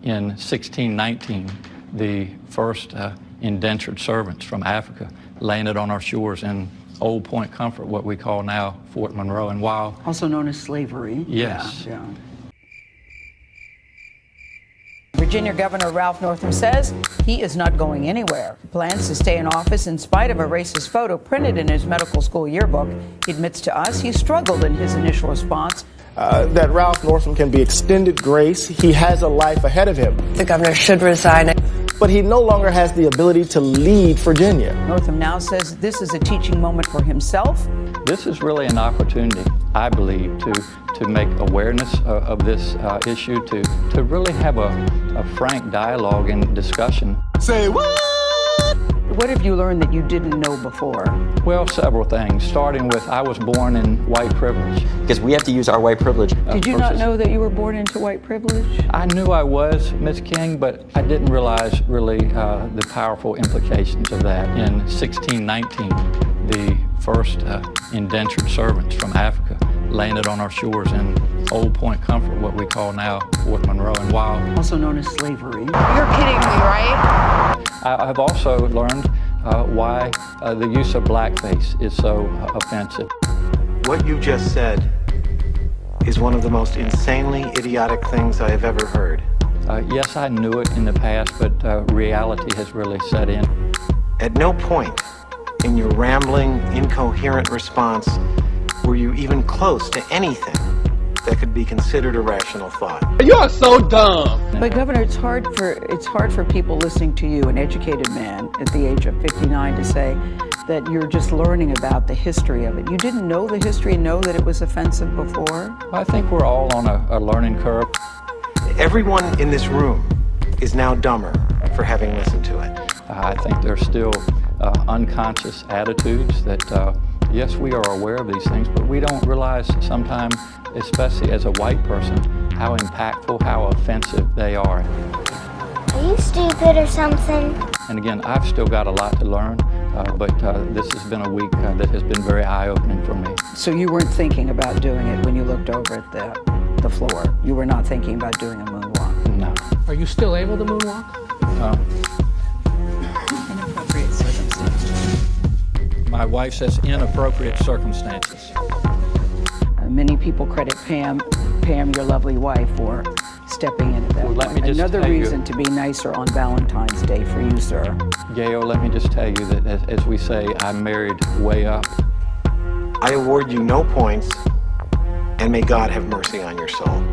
In 1619, the first indentured servants from Africa landed on our shores in Old Point Comfort, what we call now Fort Monroe. And while also known as slavery. Yes. Yeah. Virginia Governor Ralph Northam says he is not going anywhere. He plans to stay in office in spite of a racist photo printed in his medical school yearbook. He admits to us he struggled in his initial response. That Ralph Northam can be extended grace. He has a life ahead of him. The governor should resign. But he no longer has the ability to lead Virginia. Northam now says this is a teaching moment for himself. This is really an opportunity, I believe, to make awareness of this issue, to really have a frank dialogue and discussion. Say what? What have you learned that you didn't know before? Well, several things, starting with I was born in white privilege. Because we have to use our white privilege. Did you not know that you were born into white privilege? I knew I was, Ms. King, but I didn't realize really the powerful implications of that. In 1619, the first indentured servants from Africa landed on our shores in Old Point Comfort, what we call now Fort Monroe. And while Also known as slavery. You're kidding me, right? I've also learned why the use of blackface is so offensive. What you just said is one of the most insanely idiotic things I have ever heard. Yes, I knew it in the past, but reality has really set in. At no point in your rambling, incoherent response were you even close to anything that could be considered a rational thought. You are so dumb. But Governor, it's hard for people listening to you, an educated man at the age of 59, to say that you're just learning about the history of it. You didn't know the history and know that it was offensive before? I think we're all on a learning curve. Everyone in this room is now dumber for having listened to it. I think there's still unconscious attitudes that, yes, we are aware of these things, but we don't realize sometimes, especially as a white person, how impactful, how offensive they are. Are you stupid or something? And again, I've still got a lot to learn, but this has been a week that has been very eye-opening for me. So you weren't thinking about doing it when you looked over at the floor? You were not thinking about doing a moonwalk? No. Are you still able to moonwalk? Inappropriate circumstances. My wife says inappropriate circumstances. Many people credit Pam, your lovely wife, for stepping in at that Well, let point. me just Another tell you- reason to be nicer on Valentine's Day for you, sir. Gail, let me just tell you that as we say, I married way up. I award you no points, and may God have mercy on your soul.